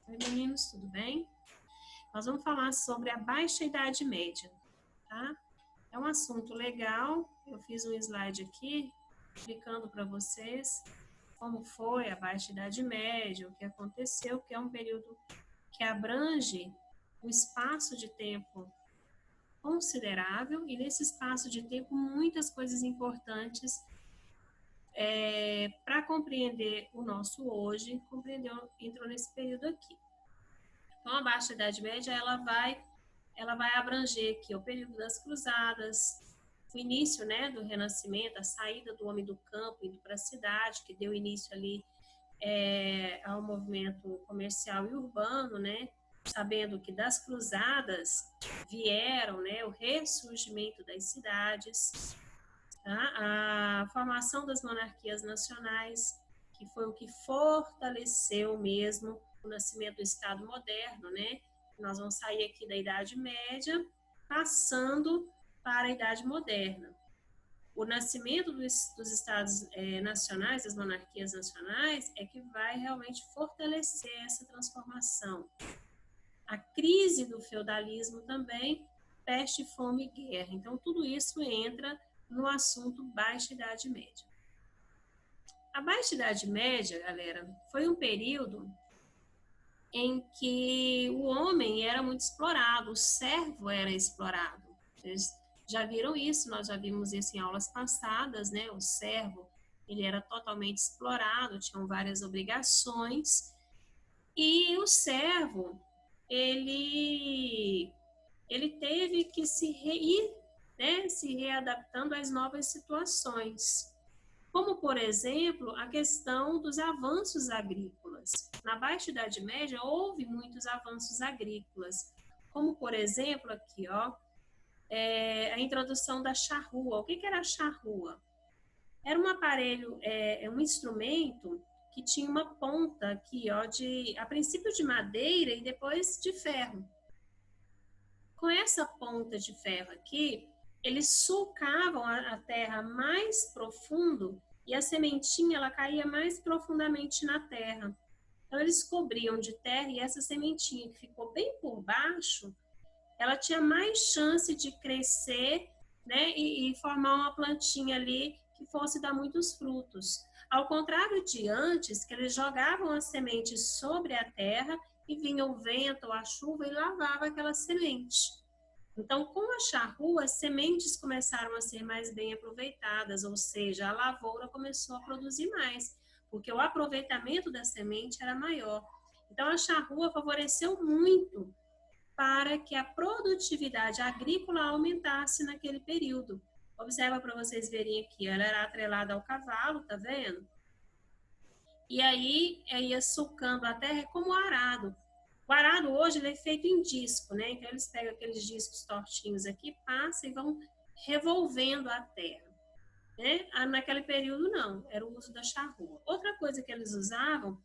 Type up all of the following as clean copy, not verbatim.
Oi, meninos, tudo bem? Nós vamos falar sobre a baixa idade média, tá? É um assunto legal. Eu fiz um slide aqui explicando para vocês como foi a baixa idade média, o que aconteceu, que é um período que abrange um espaço de tempo considerável e nesse espaço de tempo muitas coisas importantes para compreender o nosso hoje, entrou nesse período aqui. Então, a baixa idade média, ela vai abranger aqui o período das cruzadas, o início, né, do Renascimento, a saída do homem do campo indo para a cidade, que deu início ali ao movimento comercial e urbano, né, sabendo que das cruzadas vieram, né, o ressurgimento das cidades, tá? A formação das monarquias nacionais, que foi o que fortaleceu mesmo o nascimento do Estado moderno, né? Nós vamos sair aqui da Idade Média, passando para a Idade Moderna. O nascimento dos Estados nacionais, das monarquias nacionais, é que vai realmente fortalecer essa transformação. A crise do feudalismo também, peste, fome e guerra. Então, tudo isso entra no assunto Baixa Idade Média. A Baixa Idade Média, galera, foi um período em que o homem era muito explorado, o servo era explorado. Vocês já viram isso, nós já vimos isso em aulas passadas, né? O servo, ele era totalmente explorado, tinham várias obrigações, e o servo, ele, ele teve que ir, né, se readaptando às novas situações. Como, por exemplo, a questão dos avanços agrícolas. Na Baixa Idade Média, houve muitos avanços agrícolas, como, por exemplo, aqui, ó, a introdução da charrua. O que era a charrua? Era um aparelho, um instrumento que tinha uma ponta aqui, ó, a princípio de madeira e depois de ferro. Com essa ponta de ferro aqui, eles sulcavam a terra mais profundo e a sementinha ela caía mais profundamente na terra. Então eles cobriam de terra e essa sementinha que ficou bem por baixo, ela tinha mais chance de crescer, né, e formar uma plantinha ali que fosse dar muitos frutos. Ao contrário de antes, que eles jogavam as sementes sobre a terra e vinha o vento ou a chuva e lavava aquela semente. Então, com a charrua, as sementes começaram a ser mais bem aproveitadas, ou seja, a lavoura começou a produzir mais, porque o aproveitamento da semente era maior. Então, a charrua favoreceu muito para que a produtividade agrícola aumentasse naquele período. Observa para vocês verem aqui, ela era atrelada ao cavalo, tá vendo? E aí ia sulcando a terra como o arado. O arado hoje ele é feito em disco, né? Então eles pegam aqueles discos tortinhos aqui, passam e vão revolvendo a terra. Né? Naquele período não, era o uso da charrua. Outra coisa que eles usavam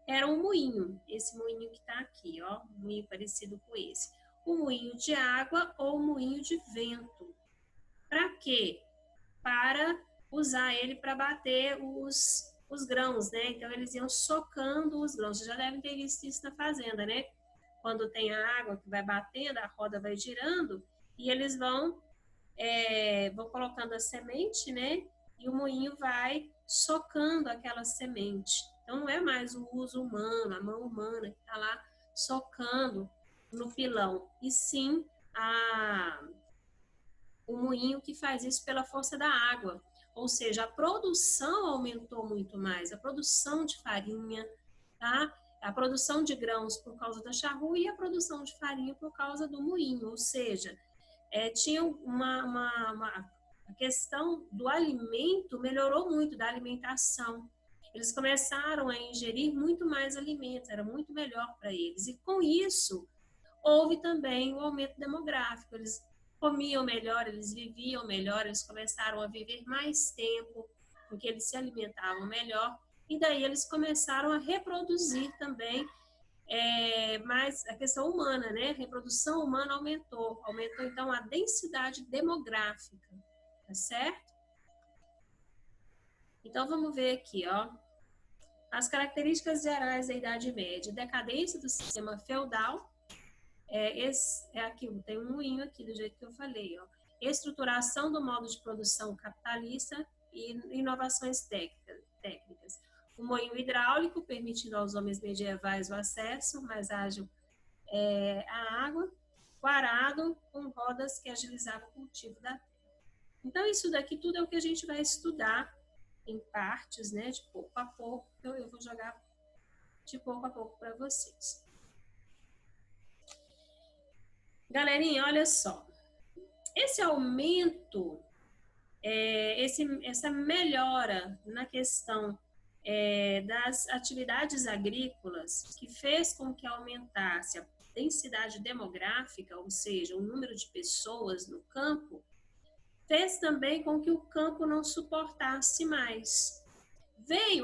era um moinho, esse moinho que está aqui, ó, um moinho parecido com esse. O moinho de água ou o moinho de vento. Para quê? Para usar ele para bater os grãos, né? Então eles iam socando os grãos. Vocês já devem ter visto isso na fazenda, né? Quando tem a água que vai batendo, a roda vai girando e eles vão colocando a semente, né? E o moinho vai socando aquela semente. Então não é mais o uso humano, a mão humana que está lá socando no pilão, e sim o moinho que faz isso pela força da água. Ou seja, a produção aumentou muito mais, a produção de farinha, tá? A produção de grãos por causa da charrua e a produção de farinha por causa do moinho. Ou seja, tinha a questão do alimento melhorou muito, da alimentação. Eles começaram a ingerir muito mais alimentos, era muito melhor para eles. E com isso, houve também o aumento demográfico. Eles comiam melhor, eles viviam melhor, eles começaram a viver mais tempo, porque eles se alimentavam melhor. E daí eles começaram a reproduzir também mas a questão humana, né? A reprodução humana aumentou então a densidade demográfica, tá certo? Então vamos ver aqui, ó. As características gerais da Idade Média: decadência do sistema feudal, aqui, tem um moinho aqui, do jeito que eu falei, ó. Estruturação do modo de produção capitalista e inovações técnicas. O moinho hidráulico, permitindo aos homens medievais o acesso mais ágil à água. O arado, com rodas que agilizavam o cultivo da terra. Então, isso daqui tudo é o que a gente vai estudar em partes, né, de pouco a pouco. Então, eu vou jogar de pouco a pouco para vocês. Galerinha, olha só. Esse aumento, essa melhora na questão das atividades agrícolas, que fez com que aumentasse a densidade demográfica, ou seja, o número de pessoas no campo, fez também com que o campo não suportasse mais.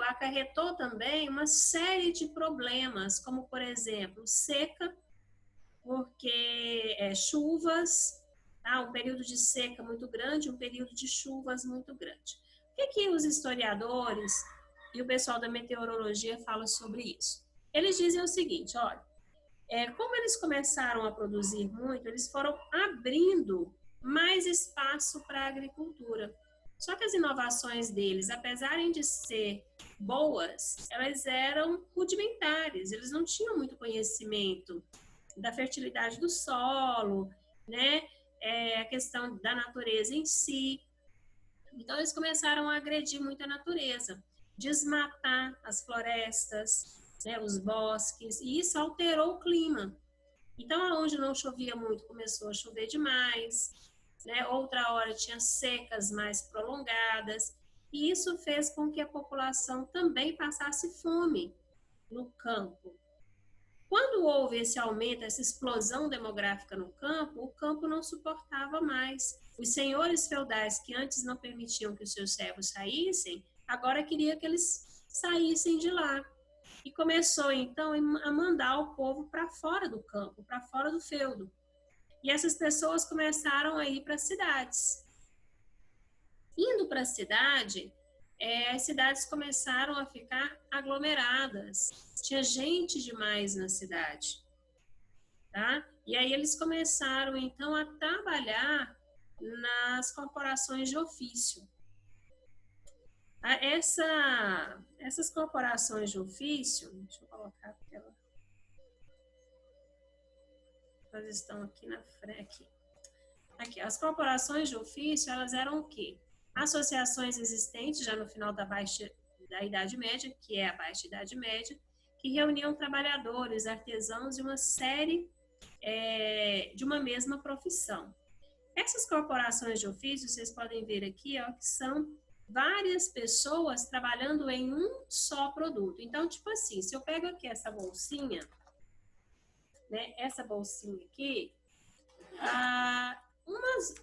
Acarretou também uma série de problemas, como, por exemplo, seca, porque chuvas, um período de seca muito grande, um período de chuvas muito grande. O que os historiadores e o pessoal da meteorologia falam sobre isso? Eles dizem o seguinte, olha, como eles começaram a produzir muito, eles foram abrindo mais espaço para a agricultura. Só que as inovações deles, apesar de ser boas, elas eram rudimentares, eles não tinham muito conhecimento da fertilidade do solo, né? A questão da natureza em si. Então, eles começaram a agredir muito a natureza, desmatar as florestas, né, os bosques, e isso alterou o clima. Então, onde não chovia muito, começou a chover demais, né? Outra hora tinha secas mais prolongadas, e isso fez com que a população também passasse fome no campo. Quando houve esse aumento, essa explosão demográfica no campo, o campo não suportava mais. Os senhores feudais, que antes não permitiam que os seus servos saíssem, agora queria que eles saíssem de lá. E começou, então, a mandar o povo para fora do campo, para fora do feudo. E essas pessoas começaram a ir para as cidades. Indo para a cidade, as cidades começaram a ficar aglomeradas. Tinha gente demais na cidade. Tá? E aí eles começaram, então, a trabalhar nas corporações de ofício. Essas corporações de ofício, deixa eu colocar elas estão aqui na frente. Aqui, as corporações de ofício, elas eram o quê? Associações existentes já no final da Idade Média, que é a Baixa Idade Média, que reuniam trabalhadores, artesãos de uma série de uma mesma profissão. Essas corporações de ofício, vocês podem ver aqui, ó, que são várias pessoas trabalhando em um só produto. Então, tipo assim, se eu pego aqui essa bolsinha, né, essa bolsinha aqui, umas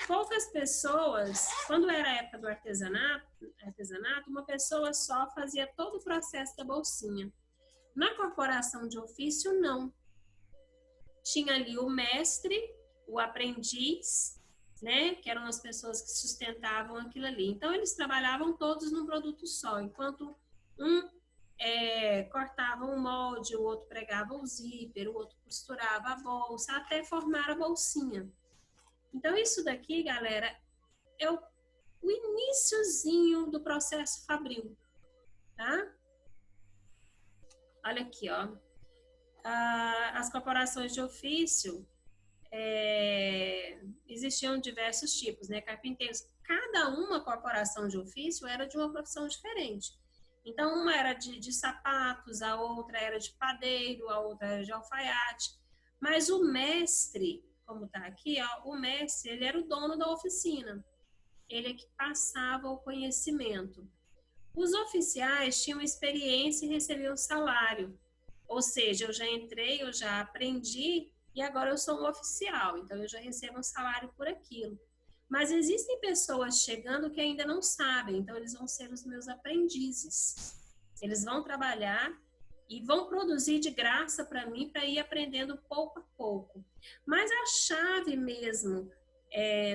poucas pessoas, quando era a época do artesanato, uma pessoa só fazia todo o processo da bolsinha. Na corporação de ofício, não. Tinha ali o mestre, o aprendiz, né, que eram as pessoas que sustentavam aquilo ali. Então, eles trabalhavam todos num produto só, enquanto um cortava um molde, o outro pregava o zíper, o outro costurava a bolsa, até formar a bolsinha. Então, isso daqui, galera, é o iniciozinho do processo fabril, tá? Olha aqui, ó. As corporações de ofício, existiam diversos tipos, né? Carpinteiros. Cada uma corporação de ofício era de uma profissão diferente. Então, uma era de sapatos, a outra era de padeiro, a outra era de alfaiate. Mas o mestre, como está aqui, ó, o mestre, ele era o dono da oficina. Ele é que passava o conhecimento. Os oficiais tinham experiência e recebiam salário. Ou seja, eu já entrei, eu já aprendi e agora eu sou um oficial. Então, eu já recebo um salário por aquilo. Mas existem pessoas chegando que ainda não sabem, então eles vão ser os meus aprendizes. Eles vão trabalhar e vão produzir de graça para mim, para ir aprendendo pouco a pouco. Mas a chave mesmo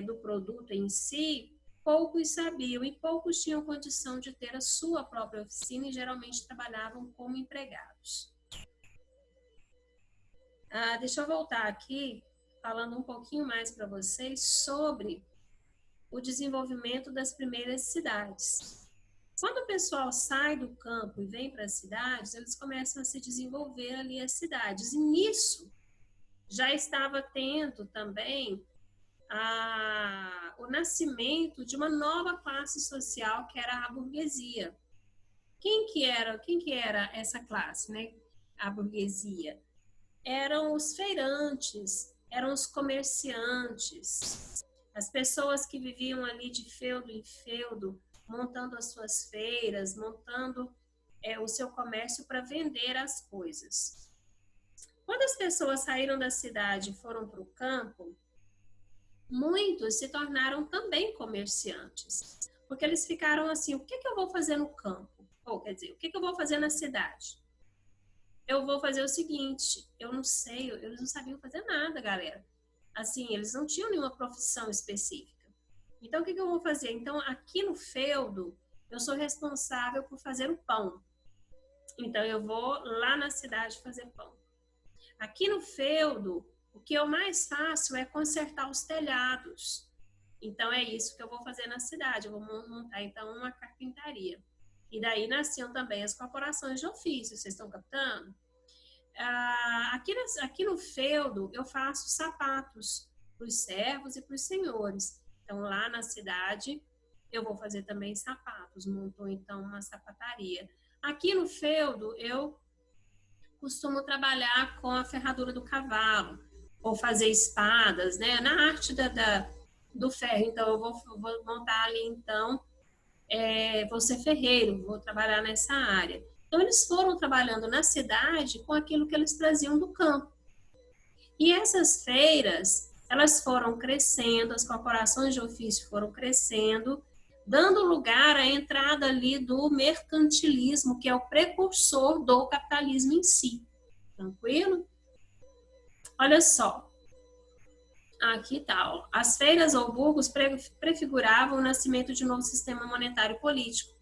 do produto em si poucos sabiam e poucos tinham condição de ter a sua própria oficina e geralmente trabalhavam como empregados. Deixa eu voltar aqui, falando um pouquinho mais para vocês sobre o desenvolvimento das primeiras cidades. Quando o pessoal sai do campo e vem para as cidades, eles começam a se desenvolver ali as cidades. E nisso já estava tendo também o nascimento de uma nova classe social, que era a burguesia. Quem que era essa classe, né? A burguesia. Eram os feirantes, eram os comerciantes, as pessoas que viviam ali de feudo em feudo, montando as suas feiras, montando o seu comércio para vender as coisas. Quando as pessoas saíram da cidade e foram para o campo, muitos se tornaram também comerciantes, porque eles ficaram assim, o que eu vou fazer no campo? Ou, quer dizer, o que eu vou fazer na cidade? Eu vou fazer o seguinte, eu não sei, eles não sabiam fazer nada, galera. Assim, eles não tinham nenhuma profissão específica. Então, o que eu vou fazer? Então, aqui no feudo, eu sou responsável por fazer o pão. Então, eu vou lá na cidade fazer pão. Aqui no feudo, o que eu mais faço é consertar os telhados. Então, é isso que eu vou fazer na cidade. Eu vou montar, então, uma carpintaria. E daí nasciam também as corporações de ofício, vocês estão captando? Aqui no feudo, eu faço sapatos para os servos e para os senhores. Então, lá na cidade, eu vou fazer também sapatos. Montou, então, uma sapataria. Aqui no feudo, eu costumo trabalhar com a ferradura do cavalo, ou fazer espadas, né? Na arte do ferro. Então, eu vou montar ali, então, vou ser ferreiro, vou trabalhar nessa área. Então, eles foram trabalhando na cidade com aquilo que eles traziam do campo. E essas feiras, elas foram crescendo, as corporações de ofício foram crescendo, dando lugar à entrada ali do mercantilismo, que é o precursor do capitalismo em si. Tranquilo? Olha só. Aqui tá, ó. As feiras ou burgos prefiguravam o nascimento de um novo sistema monetário e político,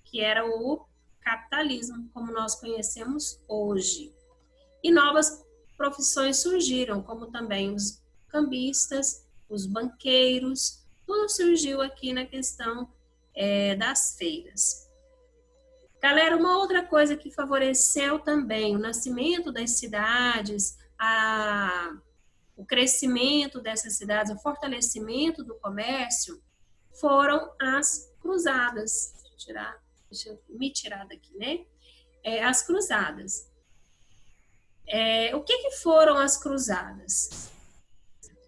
que era o capitalismo, como nós conhecemos hoje. E novas profissões surgiram, como também os cambistas, os banqueiros, tudo surgiu aqui na questão das feiras. Galera, uma outra coisa que favoreceu também o nascimento das cidades, o crescimento dessas cidades, o fortalecimento do comércio, foram as cruzadas. Deixa eu me tirar daqui, né? As cruzadas. O que foram as cruzadas?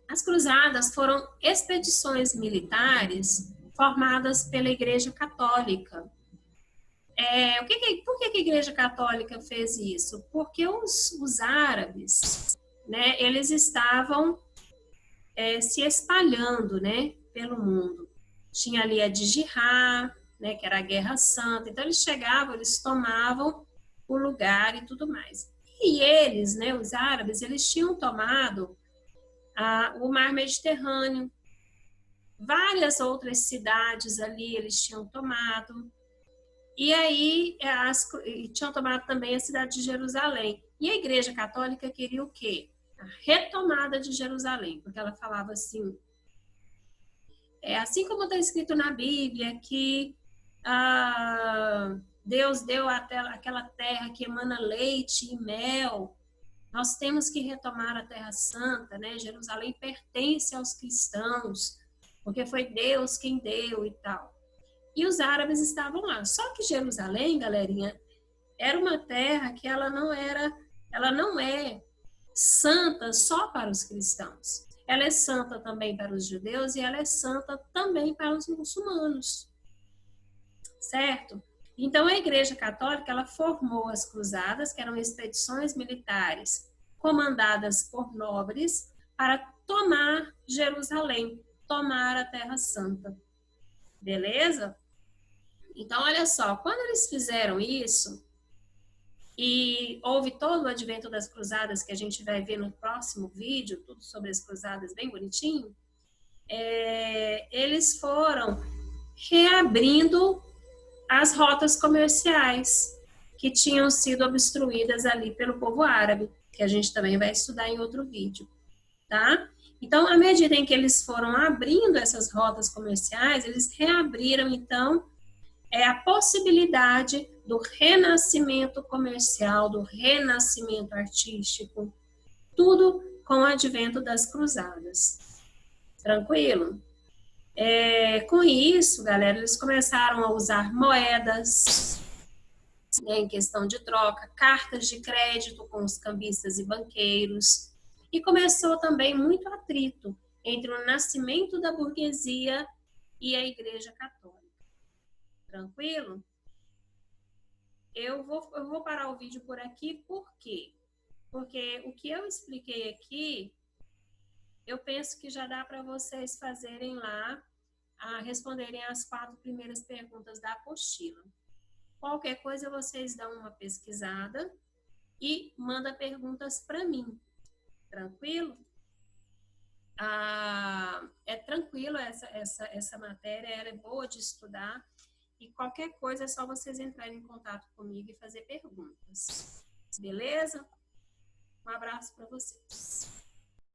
As cruzadas foram expedições militares formadas pela Igreja Católica. Por que a Igreja Católica fez isso? Porque os árabes, né, eles estavam se espalhando, né, pelo mundo. Tinha ali a de Jihad, né, que era a Guerra Santa. Então, eles chegavam, eles tomavam o lugar e tudo mais. E eles, né, os árabes, eles tinham tomado o Mar Mediterrâneo. Várias outras cidades ali eles tinham tomado. E aí, tinham tomado também a cidade de Jerusalém. E a Igreja Católica queria o quê? A retomada de Jerusalém, porque ela falava assim, assim como está escrito na Bíblia, que Deus deu aquela terra que emana leite e mel, nós temos que retomar a Terra Santa, né? Jerusalém pertence aos cristãos, porque foi Deus quem deu e tal. E os árabes estavam lá. Só que Jerusalém, galerinha, era uma terra que ela não é santa só para os cristãos. Ela é santa também para os judeus e ela é santa também para os muçulmanos. Certo? Então, a Igreja Católica, ela formou as cruzadas, que eram expedições militares comandadas por nobres para tomar Jerusalém, tomar a Terra Santa. Beleza? Então, olha só, quando eles fizeram isso, e houve todo o advento das cruzadas, que a gente vai ver no próximo vídeo, tudo sobre as cruzadas bem bonitinho, eles foram reabrindo as rotas comerciais que tinham sido obstruídas ali pelo povo árabe, que a gente também vai estudar em outro vídeo, tá? Então, à medida em que eles foram abrindo essas rotas comerciais, eles reabriram, então, a possibilidade do renascimento comercial, do renascimento artístico, tudo com o advento das cruzadas. Tranquilo? Com isso, galera, eles começaram a usar moedas, né, em questão de troca, cartas de crédito com os cambistas e banqueiros, e começou também muito atrito entre o nascimento da burguesia e a Igreja Católica. Tranquilo? Eu vou parar o vídeo por aqui, por quê? Porque o que eu expliquei aqui, eu penso que já dá para vocês fazerem lá, responderem as 4 primeiras perguntas da apostila. Qualquer coisa vocês dão uma pesquisada e manda perguntas para mim. Tranquilo? É tranquilo essa matéria, ela é boa de estudar. E qualquer coisa é só vocês entrarem em contato comigo e fazer perguntas. Beleza? Um abraço para vocês.